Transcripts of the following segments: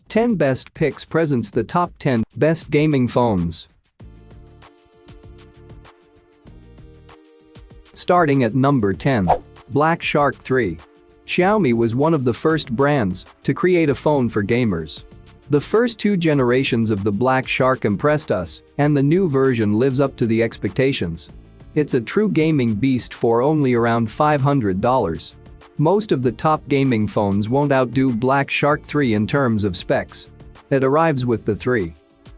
Ten Best Picks presents the top 10 best gaming phones. Starting at number 10. Black Shark 3. Xiaomi was one of the first brands to create a phone for gamers. The first two generations of the Black Shark impressed us, and the new version lives up to the expectations. It's a true gaming beast for only around $500. Most of the top gaming phones won't outdo Black Shark 3 in terms of specs. It arrives with the 3.1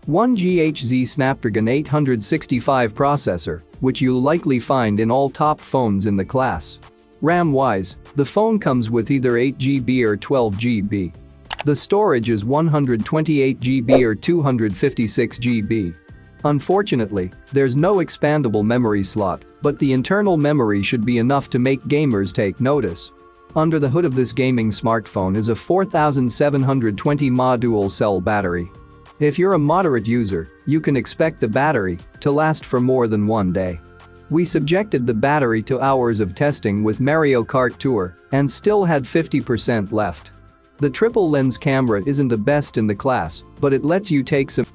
GHz Snapdragon 865 processor, which you'll likely find in all top phones in the class. RAM-wise, the phone comes with either 8GB or 12GB. The storage is 128GB or 256GB. Unfortunately, there's no expandable memory slot, but the internal memory should be enough to make gamers take notice. Under the hood of this gaming smartphone is a 4720 mAh dual-cell battery. If you're a moderate user, you can expect the battery to last for more than one day. We subjected the battery to hours of testing with Mario Kart Tour and still had 50% left. The triple lens camera isn't the best in the class, but it lets you take some.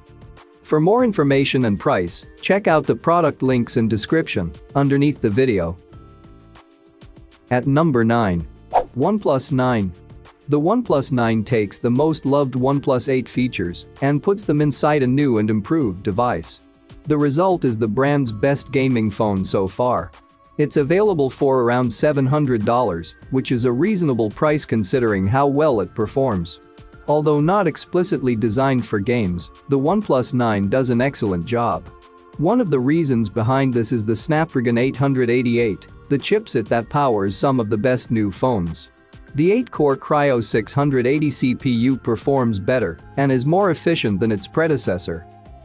For more information and price, check out the product links in description underneath the video. At number 9. OnePlus 9. The OnePlus 9 takes the most loved OnePlus 8 features and puts them inside a new and improved device. The result is the brand's best gaming phone so far. It's available for around $700, which is a reasonable price considering how well it performs. Although not explicitly designed for games, the OnePlus 9 does an excellent job. One of the reasons behind this is the Snapdragon 888, the chipset that powers some of the best new phones. The 8-core Kryo 680 CPU performs better and is more efficient than its predecessor.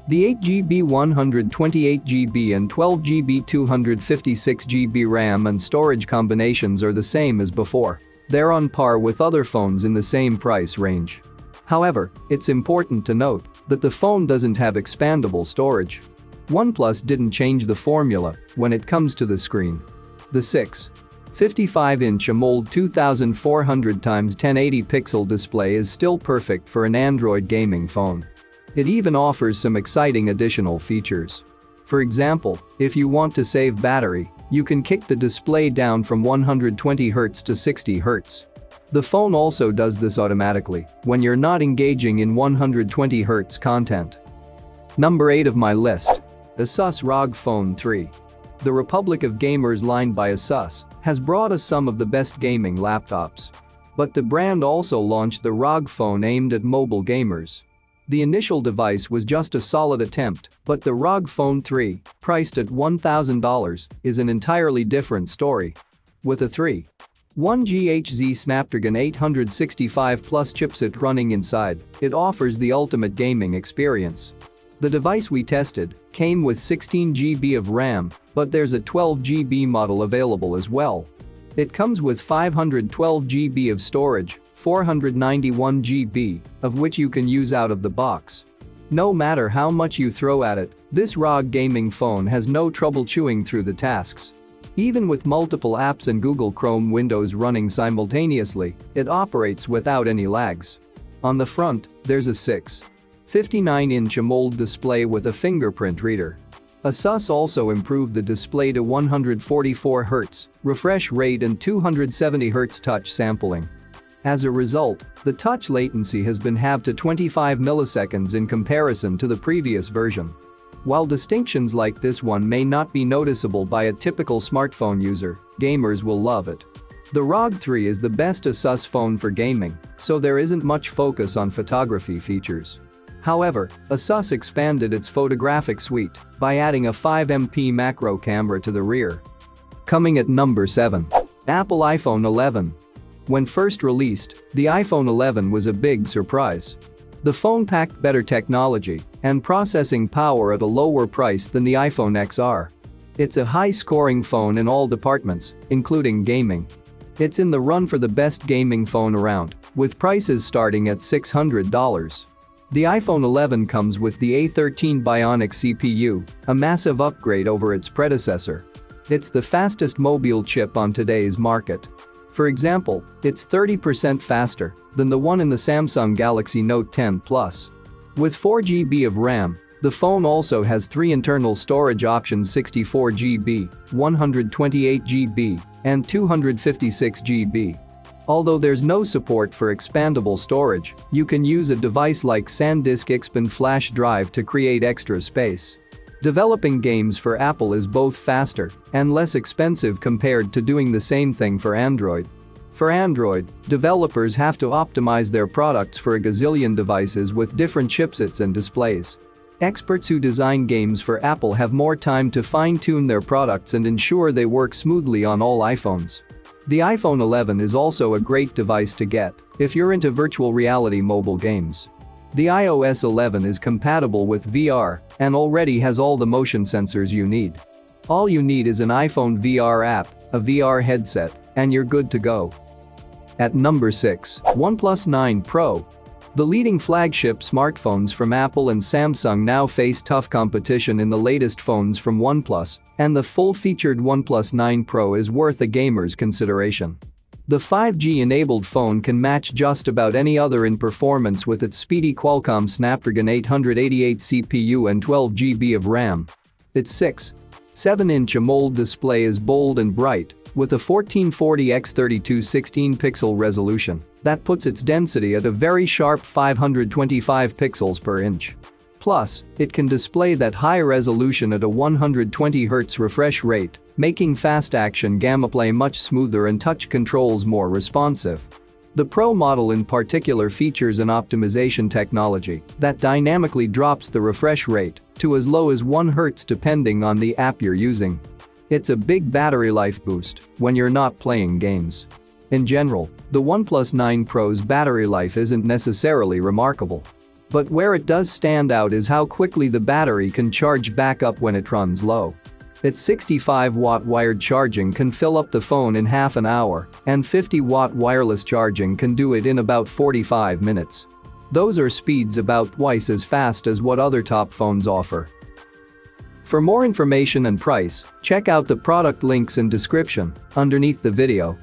The 8GB 128GB and 12GB 256GB RAM and storage combinations are the same as before. They're on par with other phones in the same price range. However, it's important to note that the phone doesn't have expandable storage. OnePlus didn't change the formula when it comes to the screen. The 6.55-inch AMOLED 2400x1080 pixel display is still perfect for an Android gaming phone. It even offers some exciting additional features. For example, if you want to save battery, you can kick the display down from 120Hz to 60Hz. The phone also does this automatically when you're not engaging in 120Hz content. Number 8 of my list. Asus ROG Phone 3. The Republic of Gamers line by Asus has brought us some of the best gaming laptops. But the brand also launched the ROG phone aimed at mobile gamers. The initial device was just a solid attempt, but the ROG Phone 3, priced at $1,000, is an entirely different story. With a 3.1 GHz Snapdragon 865 Plus chipset running inside, it offers the ultimate gaming experience. The device we tested came with 16GB of RAM, but there's a 12GB model available as well. It comes with 512GB of storage, 491GB, of which you can use out of the box. No matter how much you throw at it, this ROG gaming phone has no trouble chewing through the tasks. Even with multiple apps and Google Chrome windows running simultaneously, it operates without any lags. On the front, there's a 6.59-inch AMOLED display with a fingerprint reader. Asus also improved the display to 144Hz refresh rate and 270Hz touch sampling. As a result, the touch latency has been halved to 25 milliseconds in comparison to the previous version. While distinctions like this one may not be noticeable by a typical smartphone user, gamers will love it. The ROG 3 is the best Asus phone for gaming, so there isn't much focus on photography features. However, Asus expanded its photographic suite by adding a 5MP macro camera to the rear. Coming at number 7. Apple iPhone 11. When first released, the iPhone 11 was a big surprise. The phone packed better technology and processing power at a lower price than the iPhone XR. It's a high-scoring phone in all departments, including gaming. It's in the run for the best gaming phone around, with prices starting at $600. The iPhone 11 comes with the A13 Bionic CPU, a massive upgrade over its predecessor. It's the fastest mobile chip on today's market. For example, it's 30% faster than the one in the Samsung Galaxy Note 10 Plus. With 4GB of RAM, the phone also has 3 internal storage options: 64GB, 128GB, and 256GB. Although there's no support for expandable storage, you can use a device like SanDisk Expand flash drive to create extra space. Developing games for Apple is both faster and less expensive compared to doing the same thing for Android. For Android, developers have to optimize their products for a gazillion devices with different chipsets and displays. Experts who design games for Apple have more time to fine-tune their products and ensure they work smoothly on all iPhones. The iPhone 11 is also a great device to get if you're into virtual reality mobile games. The iOS 11 is compatible with VR and already has all the motion sensors you need. All you need is an iPhone VR app, a VR headset, and you're good to go. At number 6, OnePlus 9 Pro. The leading flagship smartphones from Apple and Samsung now face tough competition in the latest phones from OnePlus, and the full-featured OnePlus 9 Pro is worth a gamer's consideration. The 5G-enabled phone can match just about any other in performance with its speedy Qualcomm Snapdragon 888 CPU and 12GB of RAM. Its 6.7-inch AMOLED display is bold and bright, with a 1440x32 16-pixel resolution that puts its density at a very sharp 525 pixels per inch. Plus, it can display that high resolution at a 120Hz refresh rate, making fast-action gameplay much smoother and touch controls more responsive. The Pro model in particular features an optimization technology that dynamically drops the refresh rate to as low as 1 Hz depending on the app you're using. It's a big battery life boost when you're not playing games. In general, the OnePlus 9 Pro's battery life isn't necessarily remarkable. But where it does stand out is how quickly the battery can charge back up when it runs low. Its 65-watt wired charging can fill up the phone in half an hour, and 50-watt wireless charging can do it in about 45 minutes. Those are speeds about twice as fast as what other top phones offer. For more information and price, check out the product links in description underneath the video.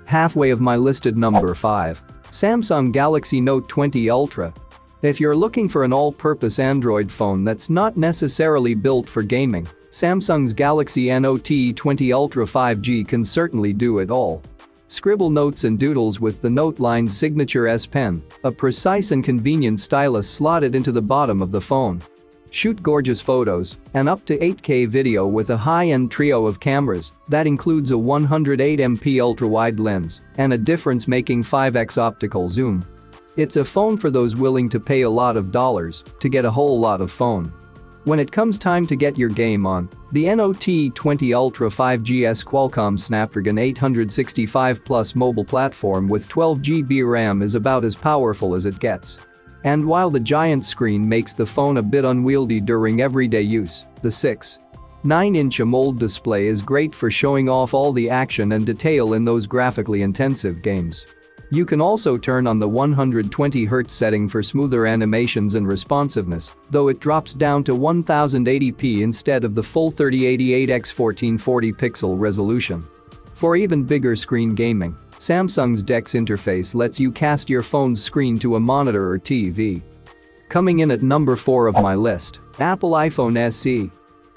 Halfway of my listed number 5. Samsung Galaxy Note 20 Ultra. If you're looking for an all-purpose Android phone that's not necessarily built for gaming, Samsung's Galaxy Note 20 Ultra 5G can certainly do it all. Scribble notes and doodles with the Note Line's signature S Pen, a precise and convenient stylus slotted into the bottom of the phone. Shoot gorgeous photos and up to 8K video with a high-end trio of cameras that includes a 108MP ultra-wide lens and a difference-making 5x optical zoom. It's a phone for those willing to pay a lot of dollars to get a whole lot of phone. When it comes time to get your game on, the Note 20 Ultra 5G's Qualcomm Snapdragon 865 Plus mobile platform with 12GB RAM is about as powerful as it gets. And while the giant screen makes the phone a bit unwieldy during everyday use, the 6.9-inch AMOLED display is great for showing off all the action and detail in those graphically intensive games. You can also turn on the 120Hz setting for smoother animations and responsiveness, though it drops down to 1080p instead of the full 3088x 1440 pixel resolution. For even bigger screen gaming, Samsung's DeX interface lets you cast your phone's screen to a monitor or TV. Coming in at number 4 of my list, Apple iPhone SE.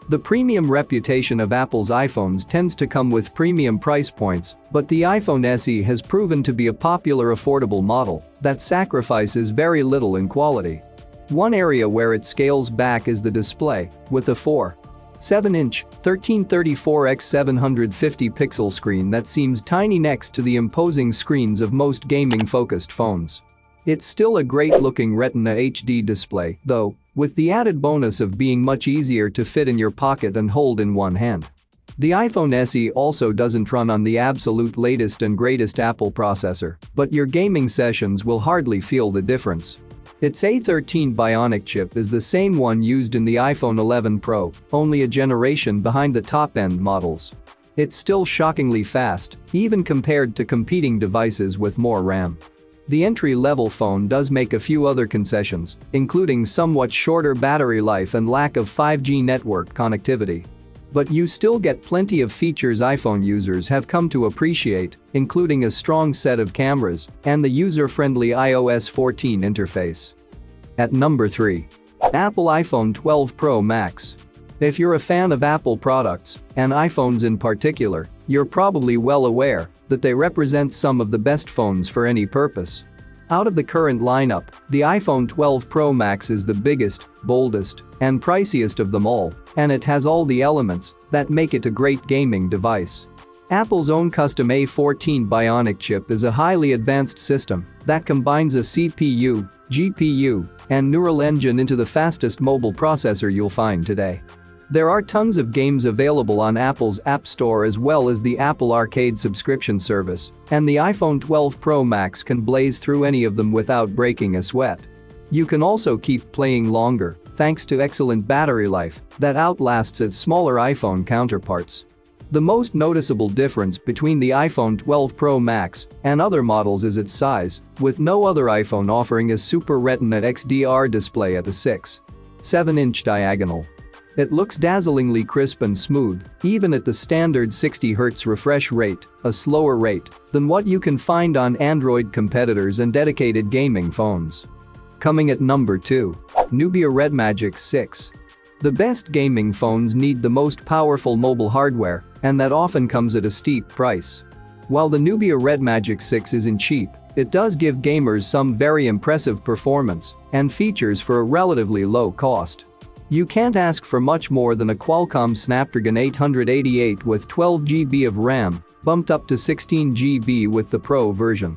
The premium reputation of Apple's iPhones tends to come with premium price points, but the iPhone SE has proven to be a popular affordable model that sacrifices very little in quality. One area where it scales back is the display, with a 4.7-inch 1334x 750 pixel screen that seems tiny next to the imposing screens of most gaming-focused phones. It's still a great-looking Retina HD display, though, with the added bonus of being much easier to fit in your pocket and hold in one hand. The iPhone SE also doesn't run on the absolute latest and greatest Apple processor, but your gaming sessions will hardly feel the difference. Its A13 Bionic chip is the same one used in the iPhone 11 Pro, only a generation behind the top-end models. It's still shockingly fast, even compared to competing devices with more RAM. The entry-level phone does make a few other concessions, including somewhat shorter battery life and lack of 5G network connectivity. But you still get plenty of features iPhone users have come to appreciate, including a strong set of cameras and the user-friendly iOS 14 interface. At number 3. Apple iPhone 12 Pro Max. If you're a fan of Apple products, and iPhones in particular, you're probably well aware that they represent some of the best phones for any purpose. Out of the current lineup, the iPhone 12 Pro Max is the biggest, boldest, and priciest of them all, and it has all the elements that make it a great gaming device. Apple's own custom A14 Bionic chip is a highly advanced system that combines a CPU, GPU, and neural engine into the fastest mobile processor you'll find today. There are tons of games available on Apple's App Store as well as the Apple Arcade subscription service, and the iPhone 12 Pro Max can blaze through any of them without breaking a sweat. You can also keep playing longer thanks to excellent battery life that outlasts its smaller iPhone counterparts. The most noticeable difference between the iPhone 12 Pro Max and other models is its size, with no other iPhone offering a Super Retina XDR display at a 6.7-inch diagonal. It looks dazzlingly crisp and smooth, even at the standard 60Hz refresh rate, a slower rate than what you can find on Android competitors and dedicated gaming phones. Coming at number 2. Nubia RedMagic 6. The best gaming phones need the most powerful mobile hardware, and that often comes at a steep price. While the Nubia RedMagic 6 isn't cheap, it does give gamers some very impressive performance and features for a relatively low cost. You can't ask for much more than a Qualcomm Snapdragon 888 with 12GB of RAM, bumped up to 16GB with the Pro version.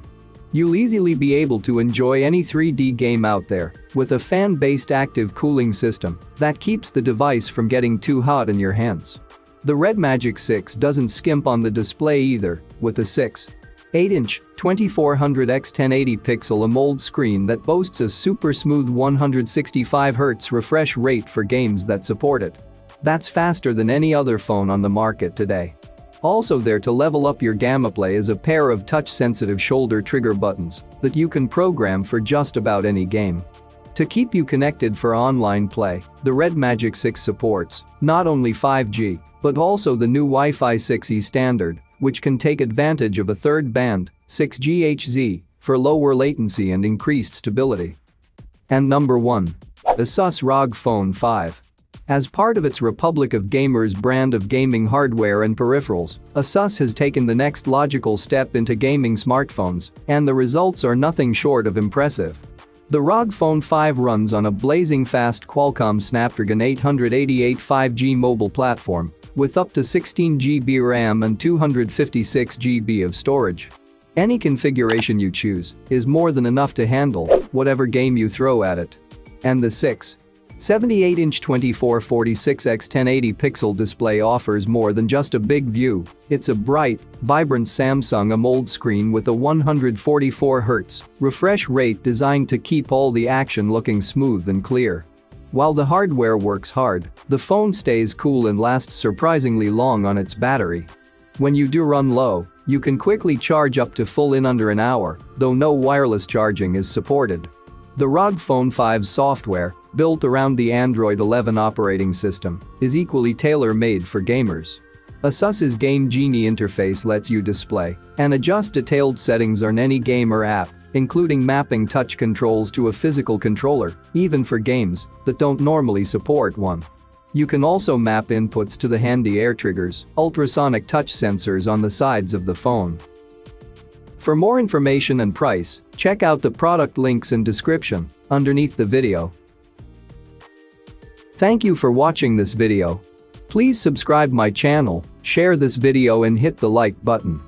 You'll easily be able to enjoy any 3D game out there with a fan-based active cooling system that keeps the device from getting too hot in your hands. The RedMagic 6 doesn't skimp on the display either, with a 6.8-inch 2400x1080 pixel AMOLED screen that boasts a super smooth 165Hz refresh rate for games that support it. That's faster than any other phone on the market today. Also there to level up your gameplay is a pair of touch-sensitive shoulder trigger buttons that you can program for just about any game. To keep you connected for online play, the RedMagic 6 supports not only 5G, but also the new Wi-Fi 6E standard, which can take advantage of a third band, 6GHz, for lower latency and increased stability. And number 1. Asus ROG Phone 5. As part of its Republic of Gamers brand of gaming hardware and peripherals, Asus has taken the next logical step into gaming smartphones, and the results are nothing short of impressive. The ROG Phone 5 runs on a blazing fast Qualcomm Snapdragon 888 5G mobile platform with up to 16GB RAM and 256GB of storage. Any configuration you choose is more than enough to handle whatever game you throw at it. And the 6.78-inch 2446x1080 pixel display offers more than just a big view. It's a bright, vibrant Samsung AMOLED screen with a 144Hz refresh rate designed to keep all the action looking smooth and clear. While the hardware works hard, the phone stays cool and lasts surprisingly long on its battery. When you do run low, you can quickly charge up to full in under an hour, though no wireless charging is supported. The ROG Phone 5's software, built around the Android 11 operating system, is equally tailor-made for gamers. Asus's Game Genie interface lets you display and adjust detailed settings on any game or app, including mapping touch controls to a physical controller, even for games that don't normally support one. You can also map inputs to the handy air triggers, ultrasonic touch sensors on the sides of the phone. For more information and price, check out the product links in description underneath the video. Thank you for watching this video. Please subscribe my channel, share this video and hit the like button.